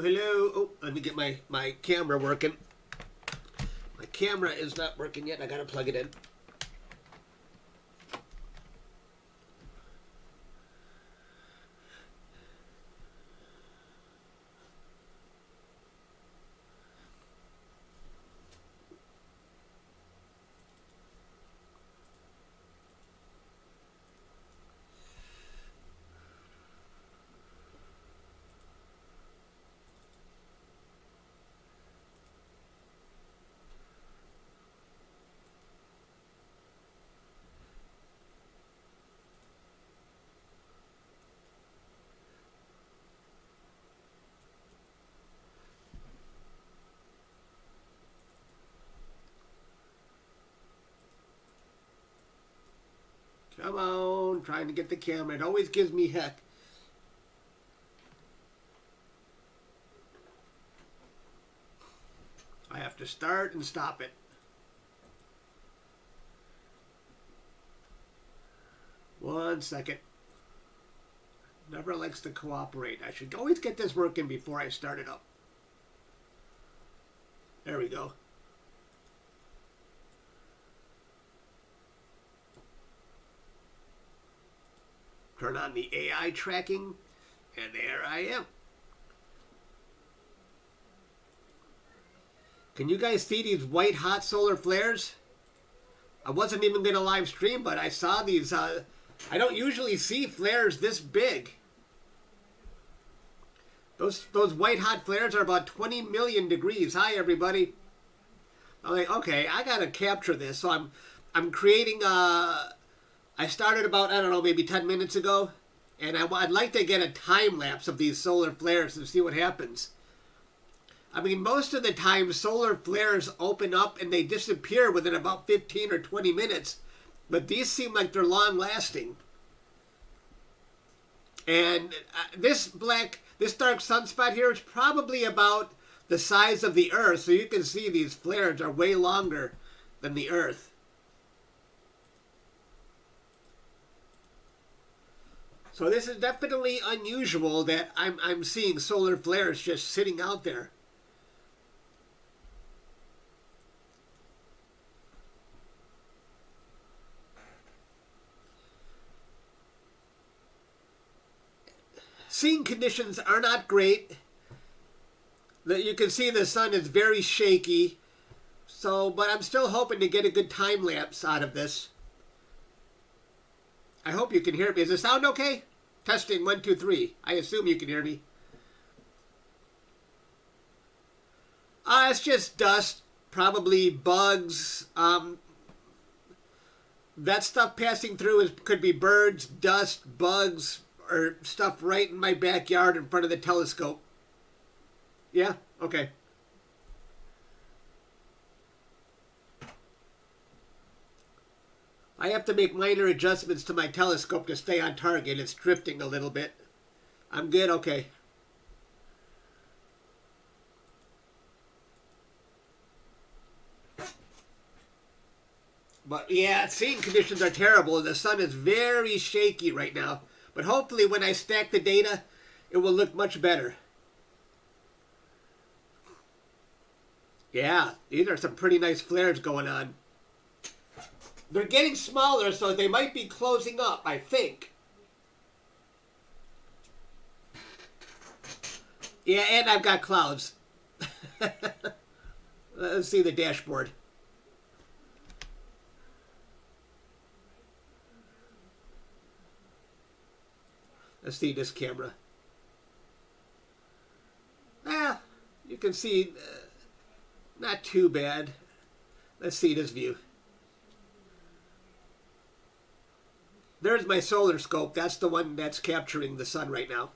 hello. Oh, let me get my camera working. My camera is not working yet. I gotta plug it in. Come on, trying to get the camera. It always gives me heck. I have to start and stop it. One second. Never likes to cooperate. I should always get this working before I start it up. There we go. Turn on the AI tracking, and there I am. Can you guys see these white hot solar flares? I wasn't even going to live stream, but I saw these. I don't usually see flares this big. Those white hot flares are about 20 million degrees. Hi, everybody. I'm like, okay, I got to capture this. So I'm creating I started about, I don't know, maybe 10 minutes ago. And I'd like to get a time lapse of these solar flares and see what happens. I mean, most of the time, solar flares open up and they disappear within about 15 or 20 minutes. But these seem like they're long-lasting. And this dark sunspot here is probably about the size of the Earth. So you can see these flares are way longer than the Earth. So this is definitely unusual that I'm seeing solar flares just sitting out there. Seeing conditions are not great. You can see the sun is very shaky. So, but I'm still hoping to get a good time lapse out of this. I hope you can hear me. Is the sound okay? Testing 1, 2, 3. I assume you can hear me. It's just dust, probably bugs. That stuff passing through could be birds, dust, bugs, or stuff right in my backyard in front of the telescope. Yeah? Okay. I have to make minor adjustments to my telescope to stay on target. It's drifting a little bit. I'm good? Okay. But yeah, seeing conditions are terrible. The sun is very shaky right now. But hopefully when I stack the data, it will look much better. Yeah, these are some pretty nice flares going on. They're getting smaller, so they might be closing up, I think. Yeah, and I've got clouds. Let's see the dashboard. Let's see this camera. Well, you can see not too bad. Let's see this view. There's my solar scope. That's the one that's capturing the sun right now.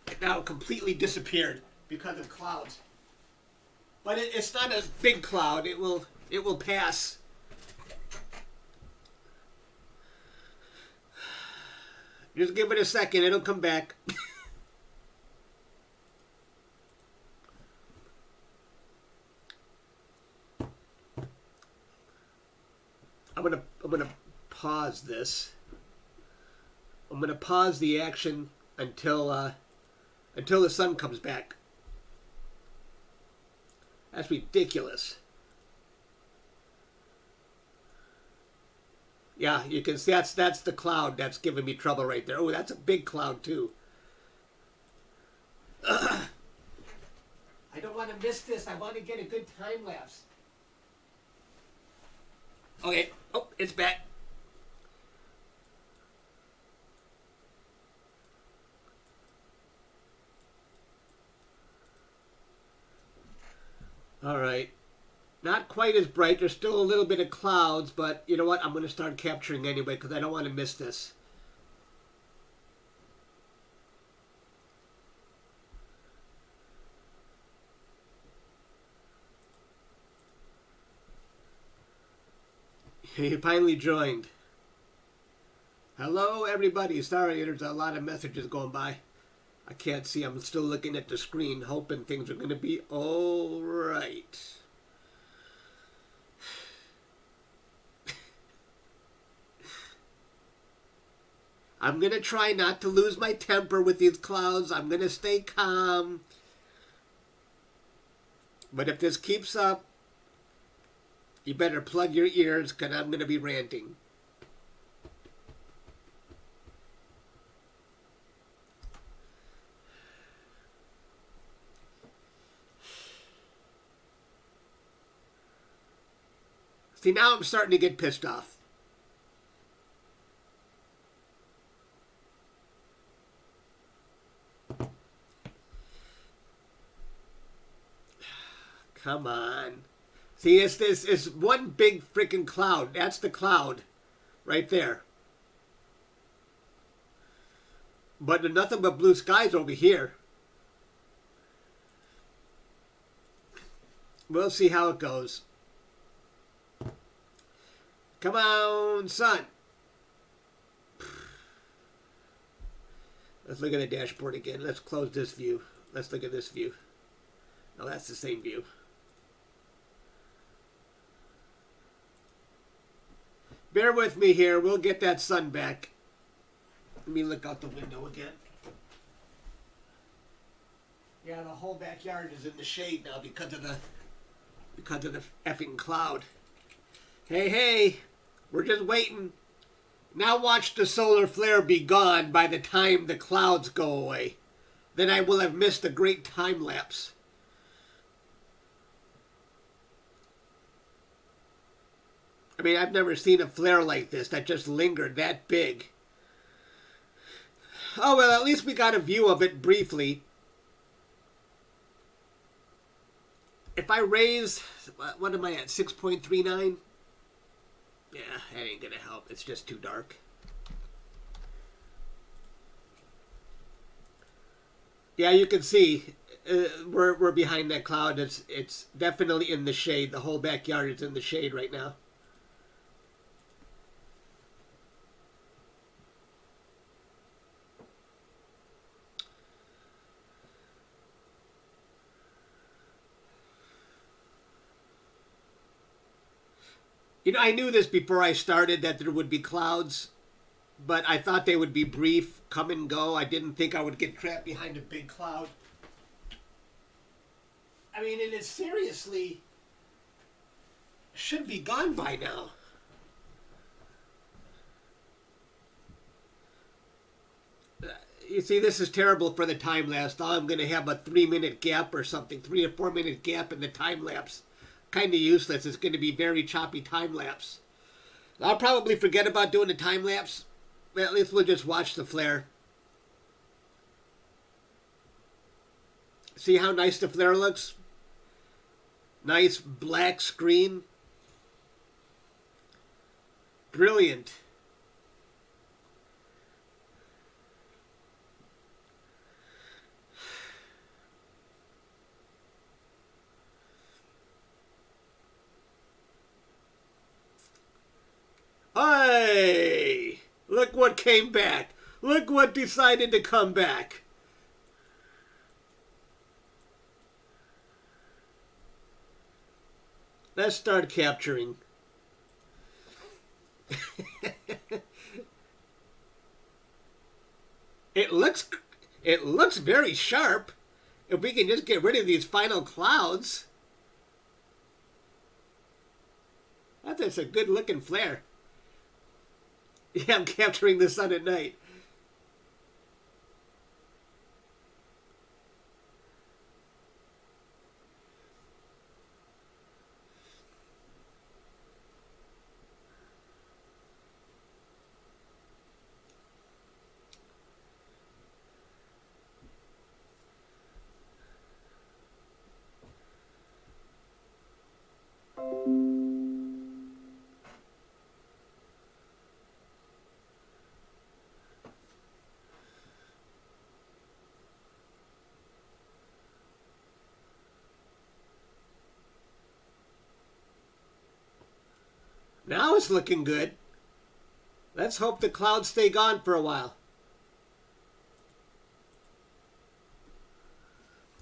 It now completely disappeared because of clouds. But it's not a big cloud. It will pass. Just give it a second. It'll come back. I'm gonna pause this. I'm going to pause the action until the sun comes back. That's ridiculous. Yeah, you can see that's the cloud that's giving me trouble right there. Oh, that's a big cloud too. I don't want to miss this. I want to get a good time lapse. Okay. Oh, it's back. All right. Not quite as bright. There's still a little bit of clouds, but you know what? I'm going to start capturing anyway because I don't want to miss this. You finally joined. Hello, everybody. Sorry, there's a lot of messages going by. I can't see. I'm still looking at the screen, hoping things are going to be all right. I'm going to try not to lose my temper with these clouds. I'm going to stay calm. But if this keeps up, you better plug your ears because I'm going to be ranting. See, now I'm starting to get pissed off. Come on. See, it's one big freaking cloud. That's the cloud right there. But there's nothing but blue skies over here. We'll see how it goes. Come on, sun. Let's look at the dashboard again. Let's close this view. Let's look at this view. No, that's the same view. Bear with me here. We'll get that sun back. Let me look out the window again. Yeah, the whole backyard is in the shade now because of the effing cloud. Hey, hey, we're just waiting. Now watch the solar flare be gone by the time the clouds go away. Then I will have missed a great time lapse. I mean, I've never seen a flare like this that just lingered that big. Oh, well, at least we got a view of it briefly. If I raise, what am I at, 6.39? Yeah, that ain't gonna help. It's just too dark. Yeah, you can see we're behind that cloud. It's definitely in the shade. The whole backyard is in the shade right now. You know, I knew this before I started that there would be clouds, but I thought they would be brief, come and go. I didn't think I would get trapped behind a big cloud. I mean, it is seriously should be gone by now. You see, this is terrible for the time lapse. Now I'm going to have a 3-minute gap or something, 3 or 4 minute gap in the time lapse. Kind of useless. It's going to be very choppy time lapse. I'll probably forget about doing the time lapse. But at least we'll just watch the flare. See how nice the flare looks? Nice black screen. Brilliant. Hey! Look what came back. Look what decided to come back. Let's start capturing. It looks it looks very sharp. If we can just get rid of these final clouds, that's a good looking flare. Yeah, I'm capturing the sun at night. Now it's looking good. Let's hope the clouds stay gone for a while.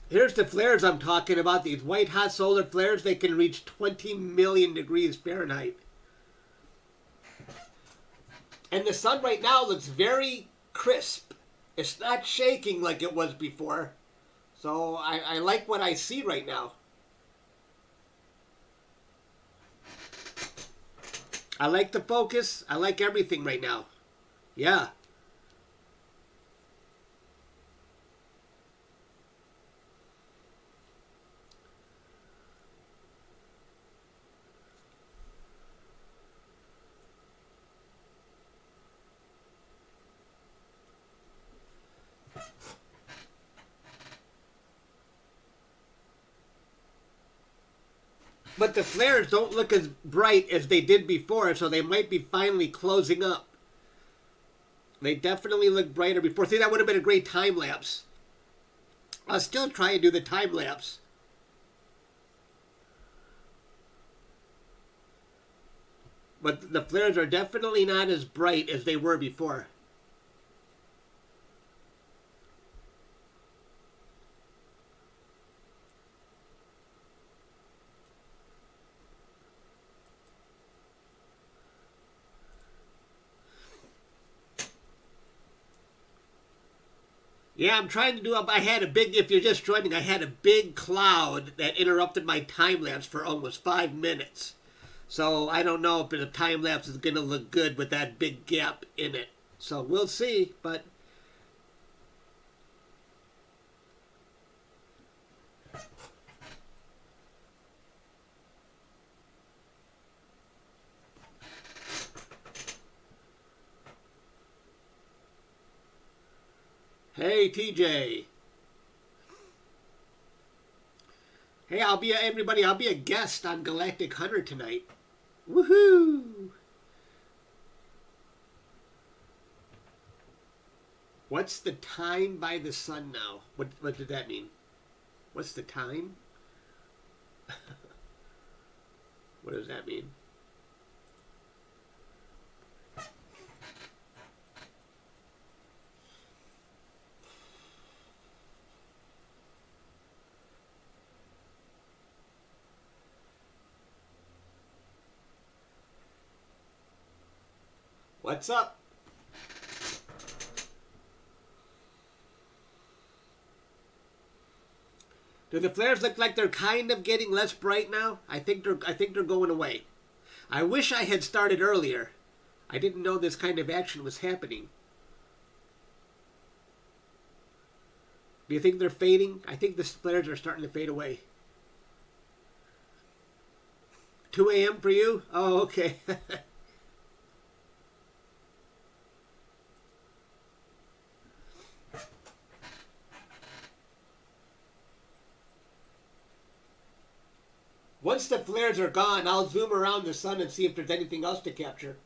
Here's the flares I'm talking about. These white hot solar flares, they can reach 20 million degrees Fahrenheit. And the sun right now looks very crisp. It's not shaking like it was before. So I like what I see right now. I like the focus. I like everything right now. Yeah. But the flares don't look as bright as they did before, so they might be finally closing up. They definitely look brighter before. See, that would have been a great time lapse. I'll still try and do the time lapse. But the flares are definitely not as bright as they were before. Yeah, I'm trying to do up. I had a big, if you're just joining, I had a big cloud that interrupted my time lapse for almost 5 minutes. So I don't know if the time lapse is going to look good with that big gap in it. So we'll see, but hey, TJ. Hey, everybody, I'll be a guest on Galactic Hunter tonight. Woohoo! What's the time by the sun now? What did that mean? What's the time? What does that mean? What's up? Do the flares look like they're kind of getting less bright now? I think they're going away. I wish I had started earlier. I didn't know this kind of action was happening. Do you think they're fading? I think the flares are starting to fade away. 2 a.m. for you? Oh, okay. Once the flares are gone, I'll zoom around the sun and see if there's anything else to capture.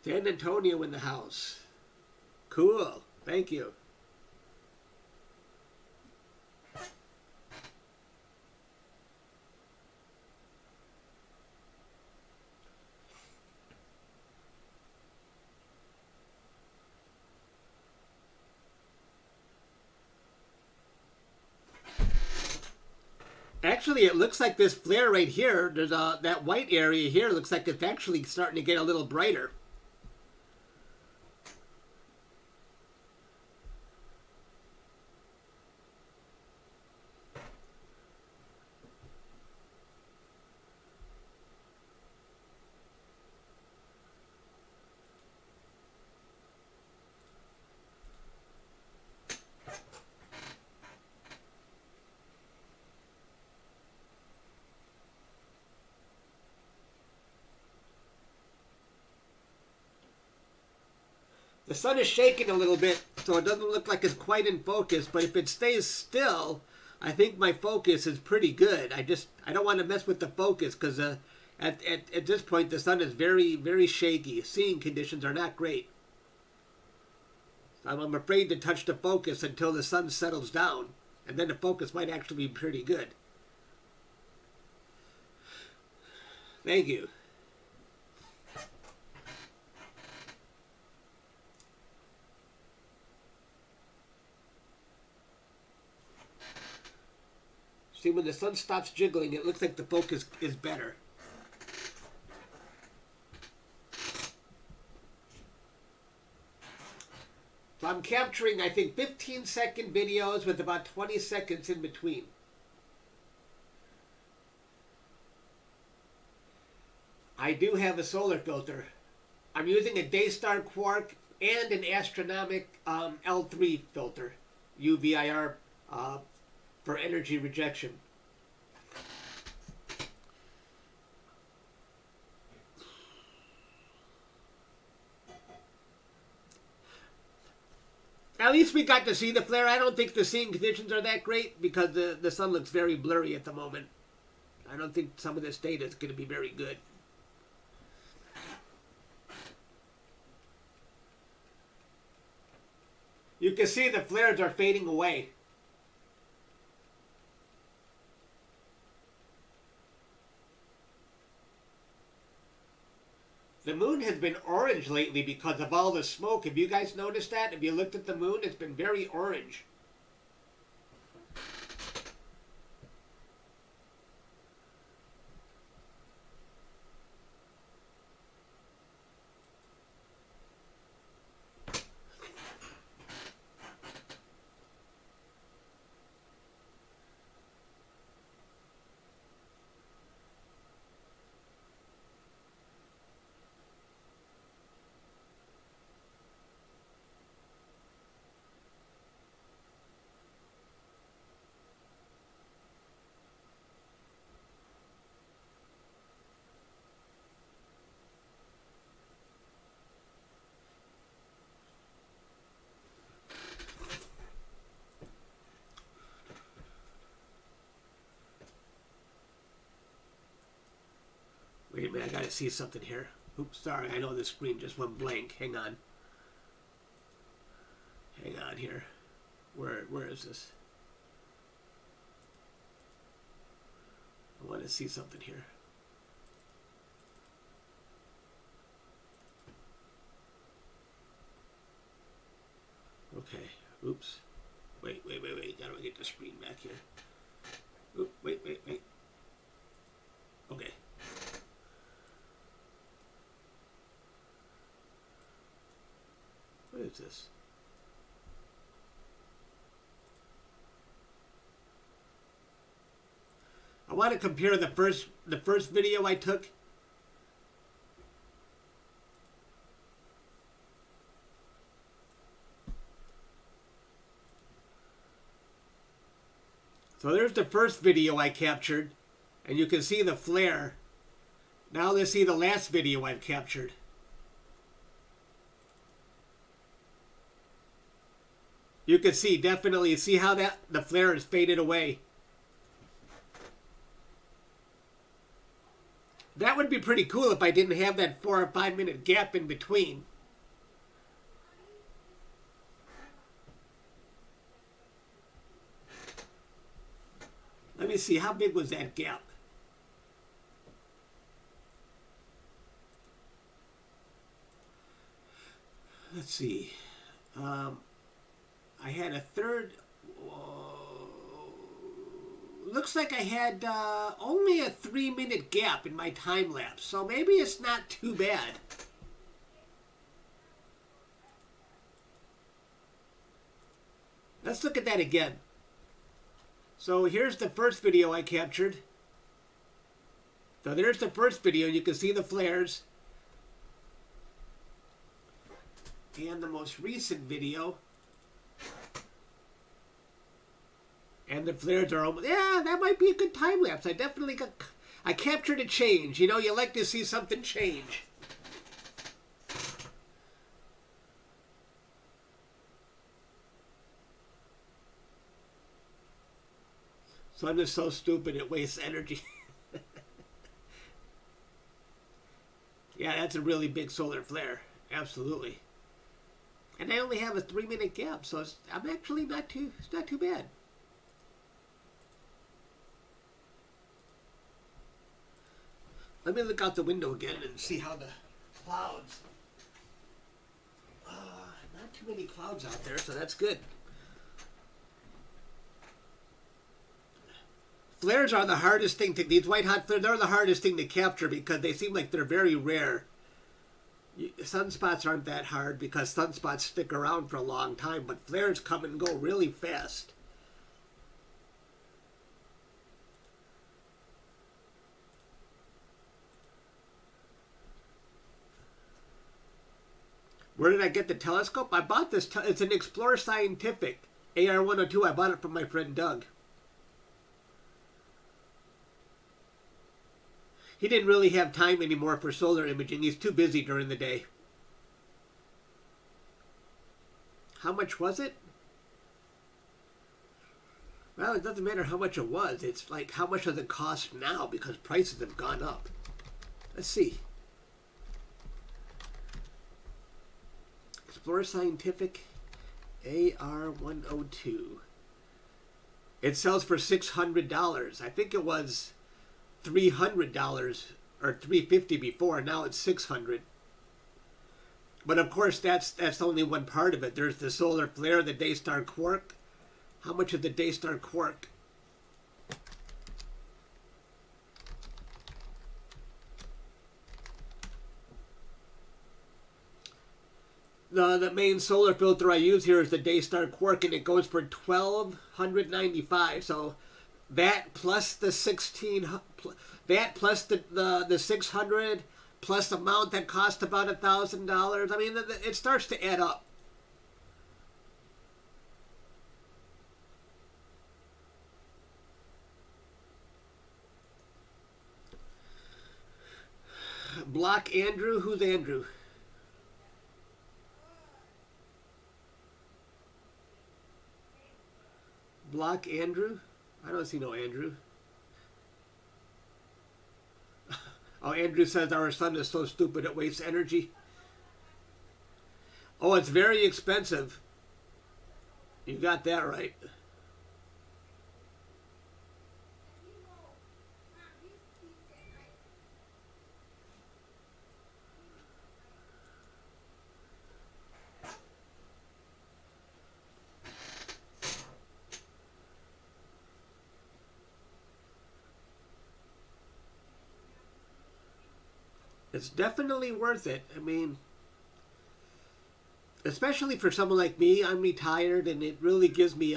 San Antonio in the house. Cool. Thank you. Actually, it looks like this flare right here, there's that white area here looks like it's actually starting to get a little brighter. The sun is shaking a little bit, so it doesn't look like it's quite in focus, but if it stays still, I think my focus is pretty good. I don't want to mess with the focus because at this point the sun is very, very shaky. Seeing conditions are not great. I'm afraid to touch the focus until the sun settles down, and then the focus might actually be pretty good. Thank you. See, when the sun stops jiggling, it looks like the focus is better. So I'm capturing, I think, 15-second videos with about 20 seconds in between. I do have a solar filter. I'm using a DayStar Quark and an Astronomik L3 filter, UVIR, for energy rejection. At least we got to see the flare. I don't think the seeing conditions are that great because the sun looks very blurry at the moment. I don't think some of this data is going to be very good. You can see the flares are fading away. The moon has been orange lately because of all the smoke. Have you guys noticed that? Have you looked at the moon? It's been very orange. Wait a minute, I gotta see something here. Oops, sorry, I know the screen just went blank. Hang on. Hang on here. Where is this? I want to see something here. Okay. Oops. Wait. Gotta get the screen back here. Oop, wait. Okay. What is this? I want to compare the first video I took. So there's the first video I captured, and you can see the flare. Now let's see the last video I've captured. You can see, definitely see how the flare is faded away. That would be pretty cool if I didn't have that 4 or 5 minute gap in between. Let me see, how big was that gap? Let's see. I had a third. looks like I had only a 3-minute gap in my time lapse, so maybe it's not too bad. Let's look at that again. So here's the first video I captured. So there's the first video. You can see the flares. And the most recent video. And the flares are almost... Yeah, that might be a good time lapse. I captured a change. You know, you like to see something change. Sun is so stupid it wastes energy. Yeah, that's a really big solar flare. Absolutely. And I only have a 3-minute gap, so I'm actually it's not too bad. Let me look out the window again and see how the clouds. Not too many clouds out there, so that's good. Flares are the hardest thing to, these white hot flares, they're the hardest thing to capture because they seem like they're very rare. Sunspots aren't that hard because sunspots stick around for a long time, but flares come and go really fast. Where did I get the telescope? I bought this, it's an Explorer Scientific AR-102. I bought it from my friend Doug. He didn't really have time anymore for solar imaging. He's too busy during the day. How much was it? Well, it doesn't matter how much it was. It's like, how much does it cost now? Because prices have gone up. Let's see. Explorer Scientific AR-102. It sells for $600. I think it was $300 or $350 before. Now it's $600. But of course, that's only one part of it. There's the solar flare, the DayStar Quark. How much is the DayStar Quark? The main solar filter I use here is the DayStar Quark, and it goes for $1,295. So that plus the that plus the 600 plus the amount that cost about $1,000. I mean, it starts to add up. Block Andrew. Who's Andrew? Block Andrew? I don't see no Andrew. Oh, Andrew says our sun is so stupid it wastes energy. Oh, it's very expensive. You got that right. It's definitely worth it. I mean, especially for someone like me, I'm retired, and it really gives me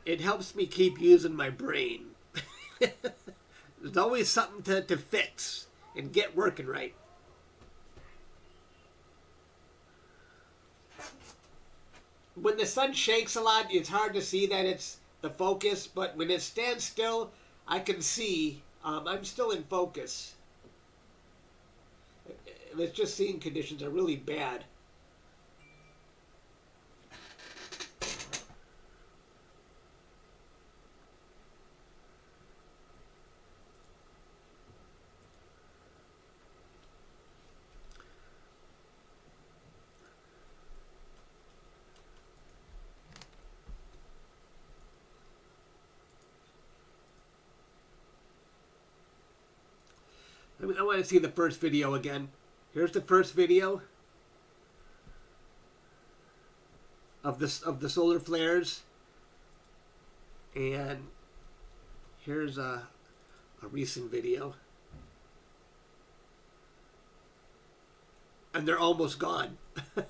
it helps me keep using my brain. There's always something to fix and get working right. When the sun shakes a lot, it's hard to see that it's the focus, but when it stands still, I can see I'm still in focus. It's just seeing conditions are really bad. I want to see the first video again. Here's the first video of the solar flares, and Here's a recent video. And they're almost gone,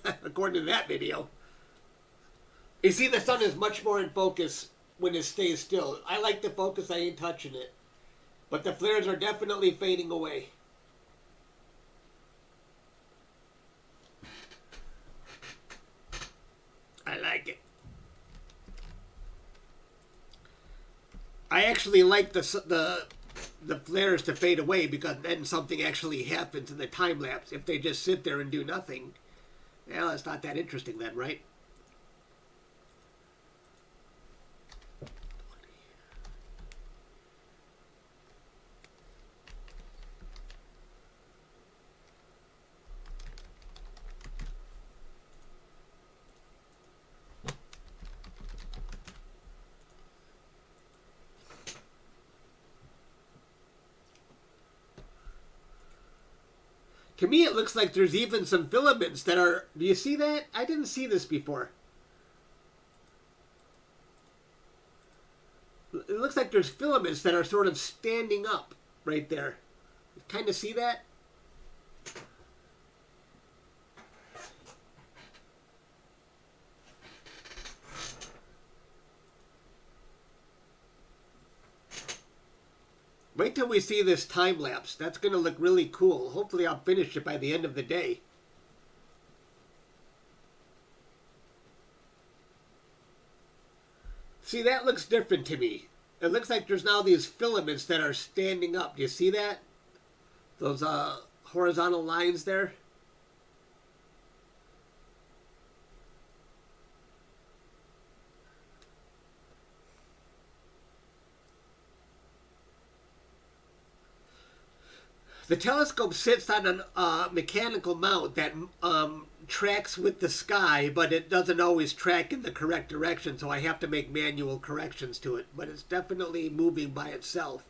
according to that video. You see, the sun is much more in focus when it stays still. I like the focus, I ain't touching it. But the flares are definitely fading away. I like it. I actually like the flares to fade away because then something actually happens in the time lapse. If they just sit there and do nothing, well, it's not that interesting then, right? To me, it looks like there's even some filaments that are... Do you see that? I didn't see this before. It looks like there's filaments that are sort of standing up right there. Kind of see that? Wait till we see this time lapse. That's going to look really cool. Hopefully I'll finish it by the end of the day. See, that looks different to me. It looks like there's now these filaments that are standing up. Do you see that? Those horizontal lines there? The telescope sits on a mechanical mount that tracks with the sky, but it doesn't always track in the correct direction, so I have to make manual corrections to it. But it's definitely moving by itself.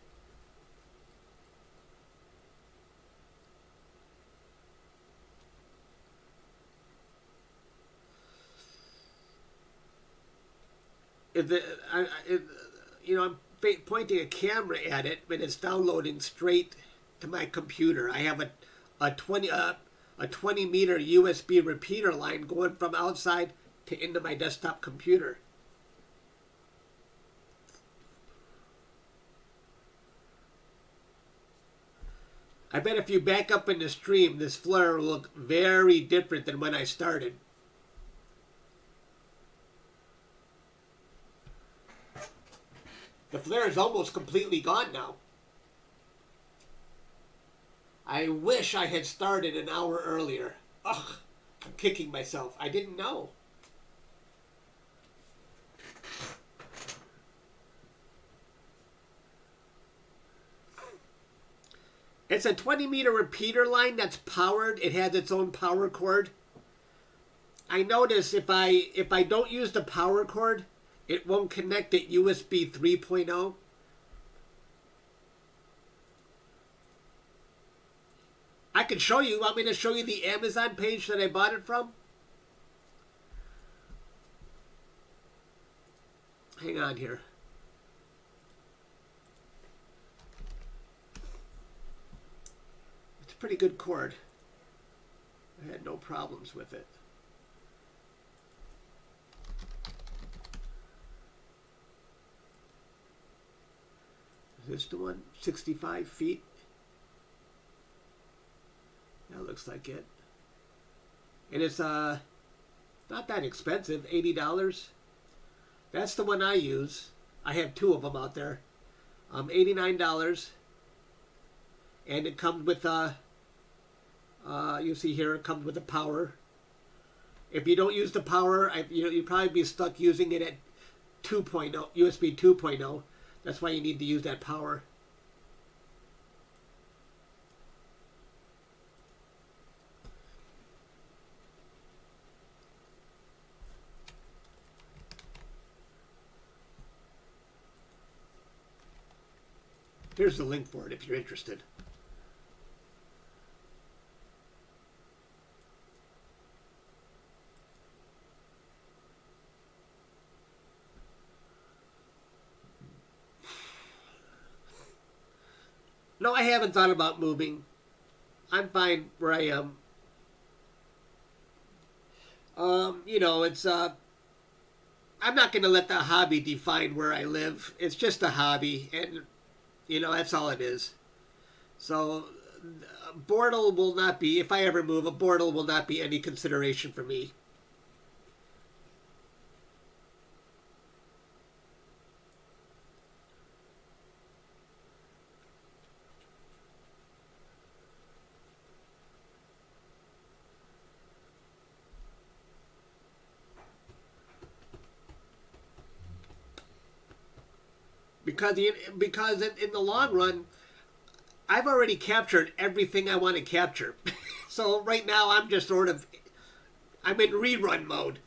I'm pointing a camera at it, but it's downloading straight to my computer. I have a 20 meter USB repeater line going from outside to into my desktop computer. I bet if you back up in the stream, this flare will look very different than when I started. The flare is almost completely gone now. I wish I had started an hour earlier. Ugh, I'm kicking myself. I didn't know. It's a 20 meter repeater line that's powered. It has its own power cord. I notice if I don't use the power cord, it won't connect at USB 3.0. I can show you. Want me to show you the Amazon page that I bought it from? Hang on here. It's a pretty good cord. I had no problems with it. Is this the one? 65 feet? That looks like it. And it's not that expensive, $80. That's the one I use. I have two of them out there. $89. And it comes with you see here, it comes with a power. If you don't use the power, you'd probably be stuck using it at 2.0, USB 2.0. That's why you need to use that power. Here's the link for it if you're interested. No, I haven't thought about moving. I'm fine where I am. You know, it's I'm not going to let the hobby define where I live. It's just a hobby, and you know that's all it is. So, Bortle will not be. If I ever move, a Bortle will not be any consideration for me. Because in the long run, I've already captured everything I want to capture. So right now I'm just sort of I'm in rerun mode.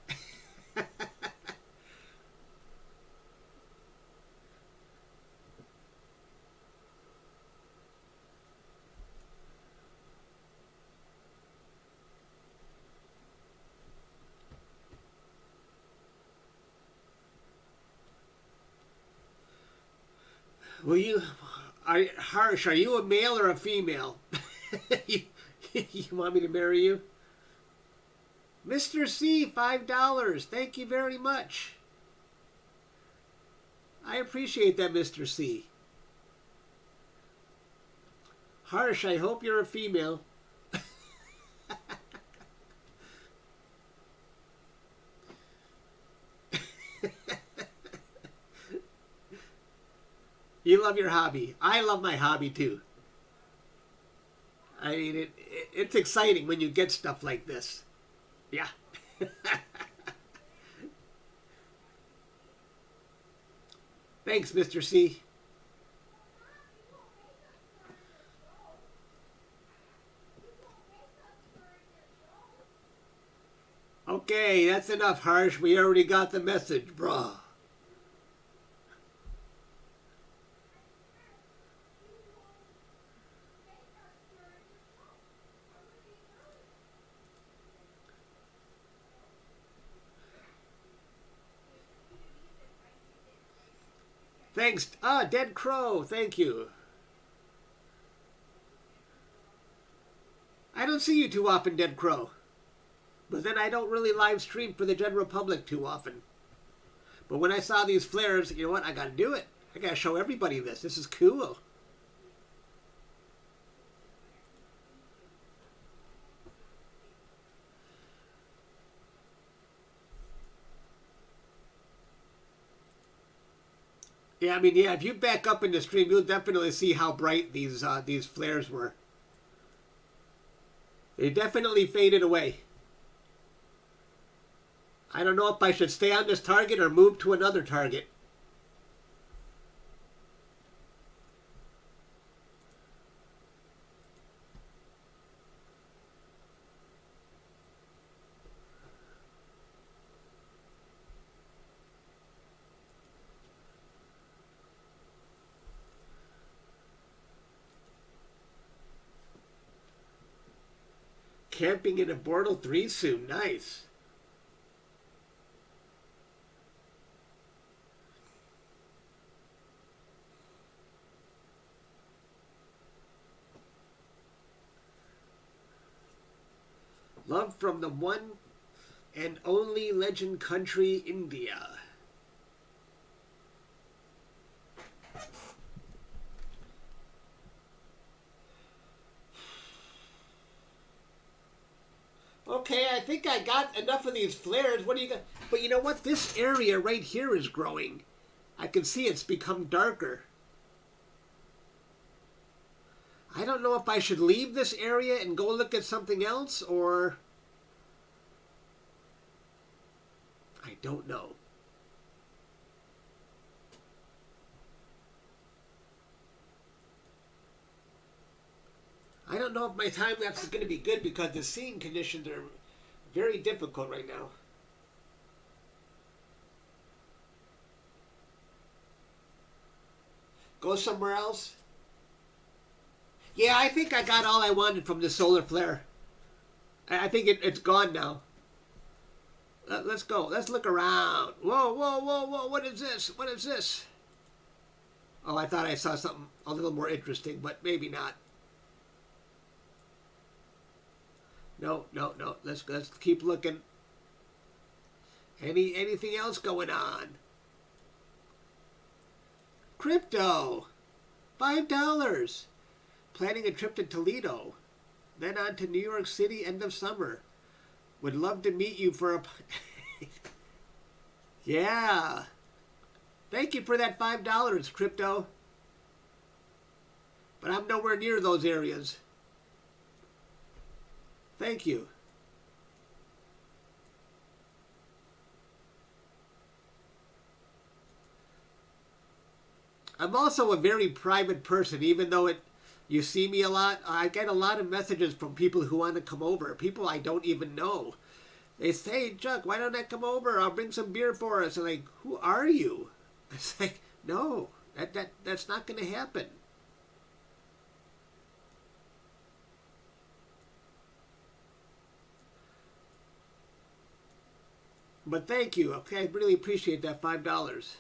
Will you are Harsh, are you a male or a female? you, you want me to marry you? Mr. C, $5. Thank you very much. I appreciate that, Mr. C. Harsh, I hope you're a female. You love your hobby. I love my hobby too. I mean, it's exciting when you get stuff like this. Yeah. Thanks, Mr. C. Okay, that's enough, Harsh. We already got the message, bruh. Thanks. Ah, Dead Crow. Thank you. I don't see you too often, Dead Crow. But then I don't really live stream for the general public too often. But when I saw these flares, you know what? I gotta do it. I gotta show everybody this. This is cool. Yeah, I mean, yeah, if you back up in the stream, you'll definitely see how bright these flares were. They definitely faded away. I don't know if I should stay on this target or move to another target. Camping in a Bortle 3 soon. Nice. Love from the one and only legend country, India. Okay, I think I got enough of these flares. What do you got? But you know what? This area right here is growing. I can see it's become darker. I don't know if I should leave this area and go look at something else, or... I don't know. I don't know if my time lapse is going to be good because the seeing conditions are very difficult right now. Go somewhere else? Yeah, I think I got all I wanted from the solar flare. I think it's gone now. Let's go. Let's look around. Whoa, whoa, whoa, whoa. What is this? What is this? Oh, I thought I saw something a little more interesting, but maybe not. No, no, no. Let's keep looking. Anything else going on? Crypto, $5. Planning a trip to Toledo, then on to New York City end of summer. Would love to meet you for a. Yeah. Thank you for that $5, Crypto. But I'm nowhere near those areas. Thank you. I'm also a very private person, even though you see me a lot. I get a lot of messages from people who want to come over, people I don't even know. They say, hey, Chuck, why don't I come over? I'll bring some beer for us. I'm like, who are you? It's like, no, that's not going to happen. But thank you. Okay, I really appreciate that $5.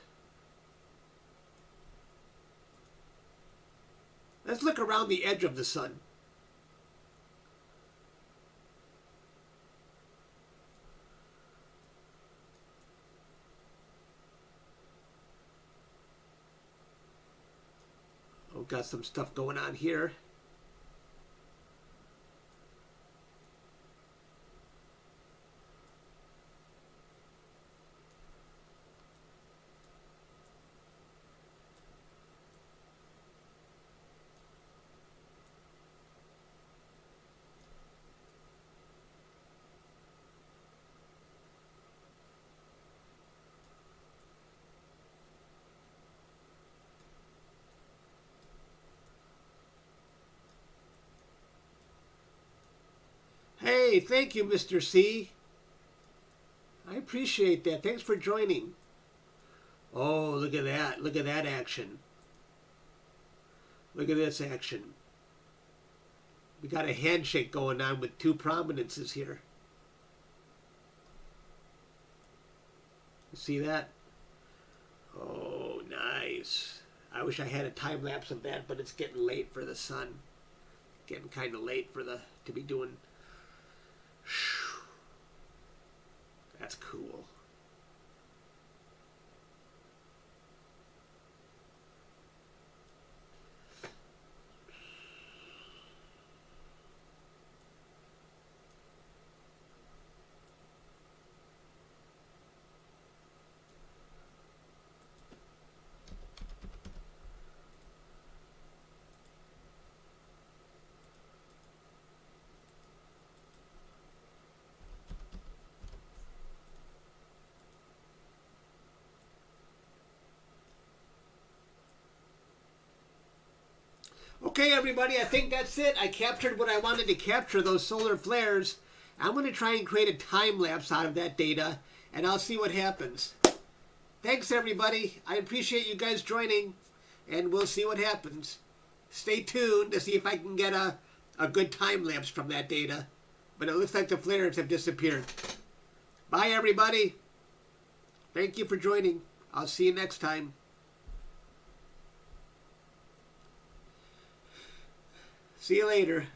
Let's look around the edge of the sun. Oh, got some stuff going on here. Hey, thank you, Mr. C. I appreciate that. Thanks for joining. Oh, look at that. Look at that action. Look at this action. We got a handshake going on with two prominences here. You see that? Oh, nice. I wish I had a time lapse of that, but it's getting late for the sun. Getting kind of late for to be doing. That's cool. Okay, everybody, I think that's it. I captured what I wanted to capture, those solar flares. I'm going to try and create a time lapse out of that data, and I'll see what happens. Thanks, everybody. I appreciate you guys joining, and we'll see what happens. Stay tuned to see if I can get a good time lapse from that data. But it looks like the flares have disappeared. Bye, everybody. Thank you for joining. I'll see you next time. See you later.